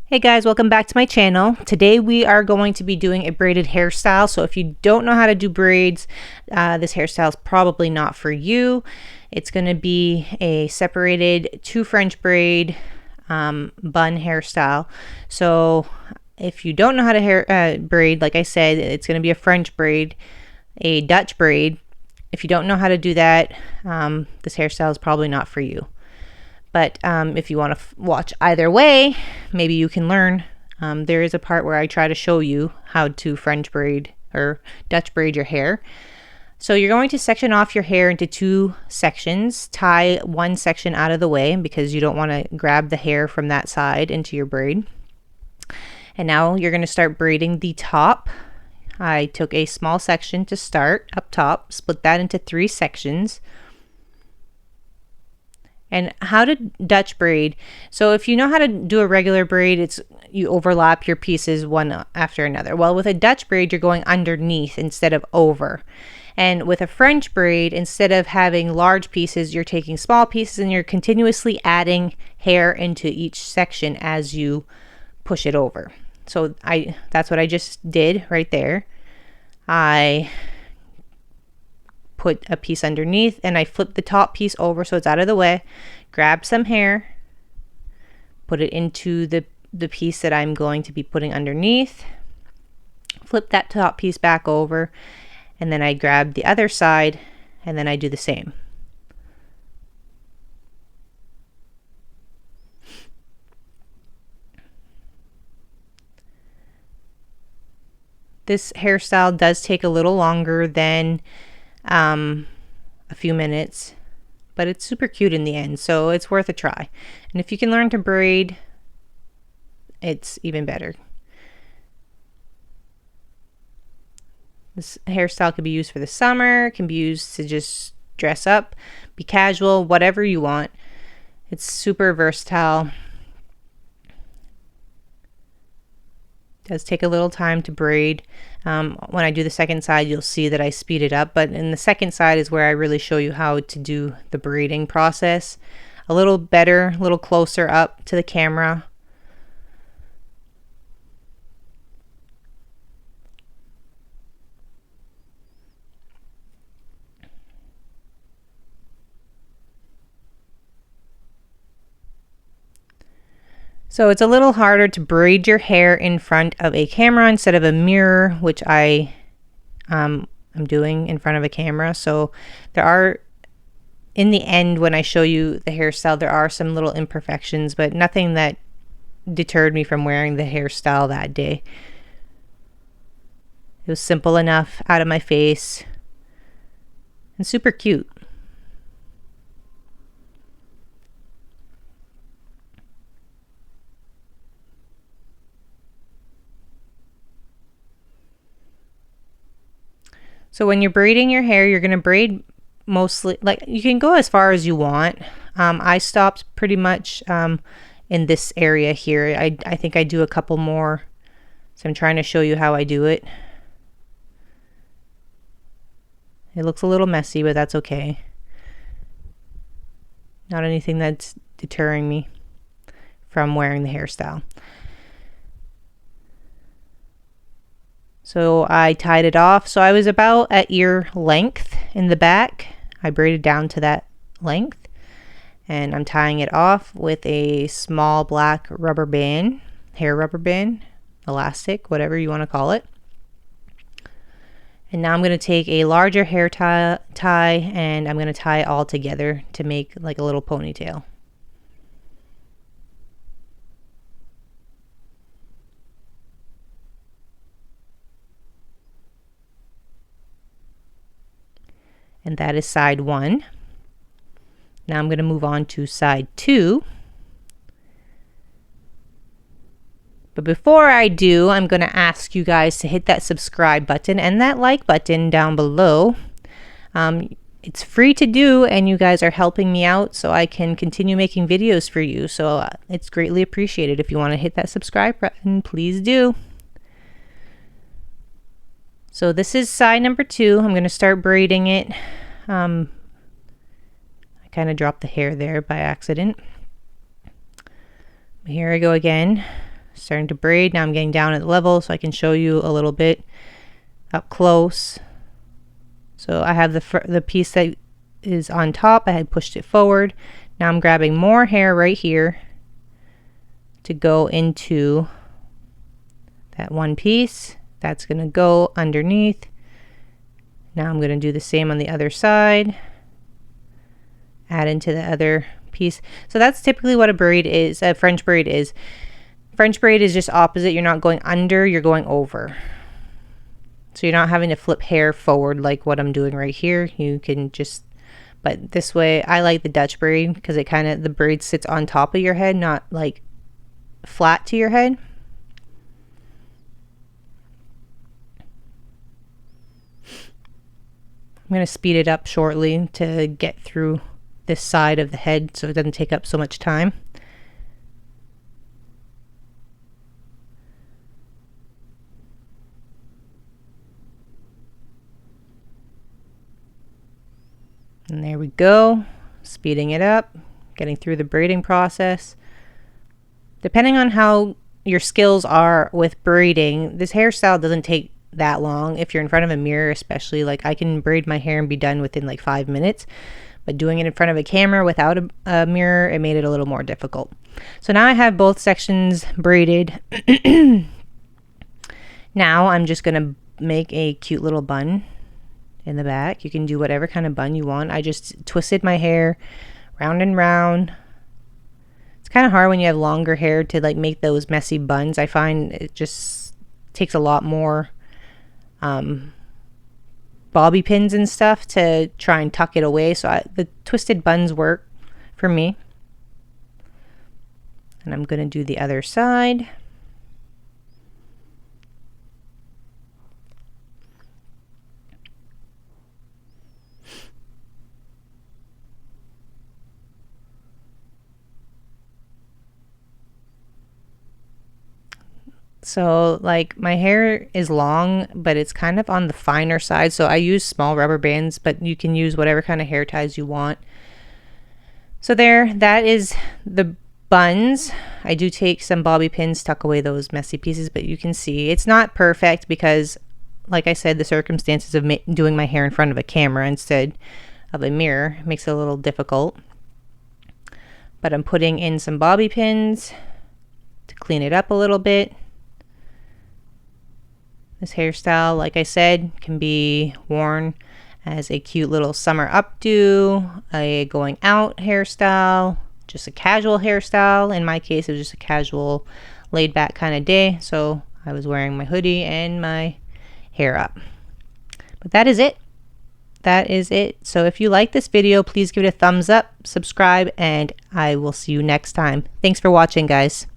Hey guys, welcome back to my channel. Today we are going to be doing a braided hairstyle. So if you don't know how to do braids, this hairstyle is probably not for you. It's going to be a separated two French braid bun hairstyle. So if you don't know how to braid, like I said, it's going to be a French braid, a Dutch braid. If you don't know how to do that, this hairstyle is probably not for you. But if you want to watch either way, maybe you can learn. There is a part where I try to show you how to French braid or Dutch braid your hair. So you're going to section off your hair into two sections. Tie one section out of the way because you don't want to grab the hair from that side into your braid. And now you're going to start braiding the top. I took a small section to start up top, split that into three sections. And how to Dutch braid. So if you know how to do a regular braid, it's you overlap your pieces one after another. Well, with a Dutch braid, you're going underneath instead of over. And with a French braid, instead of having large pieces, you're taking small pieces and you're continuously adding hair into each section as you push it over. So that's what I just did right there. I put a piece underneath and I flip the top piece over so it's out of the way, grab some hair, put it into the piece that I'm going to be putting underneath, flip that top piece back over, and then I grab the other side and then I do the same. This hairstyle does take a little longer than a few minutes, but it's super cute in the end, so it's worth a try. And if you can learn to braid, it's even better. This hairstyle can be used for the summer, can be used to just dress up, be casual, whatever you want. It's super versatile. Does take a little time to braid. When I do the second side, you'll see that I speed it up, but in the second side is where I really show you how to do the braiding process a little better, a little closer up to the camera. So it's a little harder to braid your hair in front of a camera instead of a mirror, which I am doing in front of a camera. So there are, in the end, when I show you the hairstyle, there are some little imperfections, but nothing that deterred me from wearing the hairstyle that day. It was simple enough, out of my face, and super cute. So when you're braiding your hair, you're going to braid mostly, like you can go as far as you want. I stopped pretty much in this area here. I think I do a couple more. So I'm trying to show you how I do it. It looks a little messy, but that's okay. Not anything that's deterring me from wearing the hairstyle. So I tied it off. So I was about at ear length in the back. I braided down to that length. And I'm tying it off with a small black rubber band, hair rubber band, elastic, whatever you want to call it. And now I'm going to take a larger hair tie and I'm going to tie it all together to make like a little ponytail. And that is side one. Now I'm going to move on to side two. But before I do, I'm going to ask you guys to hit that subscribe button and that like button down below. It's free to do and you guys are helping me out so I can continue making videos for you. So it's greatly appreciated. If you want to hit that subscribe button, please do. So this is side number two. I'm going to start braiding it. I kind of dropped the hair there by accident. Here I go again. starting to braid. Now I'm getting down at the level so I can show you a little bit up close. So I have the piece that is on top. I had pushed it forward. Now I'm grabbing more hair right here to go into that one piece. That's going to go underneath. Now I'm going to do the same on the other side. Add into the other piece. So that's typically what a braid is, a French braid is. French braid is just opposite. You're not going under, you're going over. So you're not having to flip hair forward like what I'm doing right here. You can just, but this way, I like the Dutch braid because it kind of, the braid sits on top of your head, not like flat to your head. I'm going to speed it up shortly to get through this side of the head so it doesn't take up so much time. And there we go, speeding it up, getting through the braiding process. Depending on how your skills are with braiding, this hairstyle doesn't take that long. If you're in front of a mirror, especially, like I can braid my hair and be done within like 5 minutes, but doing it in front of a camera without a mirror, it made it a little more difficult. So now I have both sections braided. Now I'm just gonna make a cute little bun in the back. You can do whatever kind of bun you want. I just twisted my hair round and round. It's kind of hard when you have longer hair to like make those messy buns. I find it just takes a lot more bobby pins and stuff to try and tuck it away. So the twisted buns work for me. And I'm going to do the other side. So like my hair is long, but it's kind of on the finer side. So I use small rubber bands, but you can use whatever kind of hair ties you want. So there, that is the buns. I do take some bobby pins, tuck away those messy pieces, but you can see it's not perfect because, like I said, the circumstances of doing my hair in front of a camera instead of a mirror makes it a little difficult. But I'm putting in some bobby pins to clean it up a little bit. This hairstyle, like I said, can be worn as a cute little summer updo, a going out hairstyle, just a casual hairstyle. In my case, it was just a casual laid back kind of day. So I was wearing my hoodie and my hair up. But that is it. That is it. So if you like this video, please give it a thumbs up, subscribe, and I will see you next time. Thanks for watching, guys.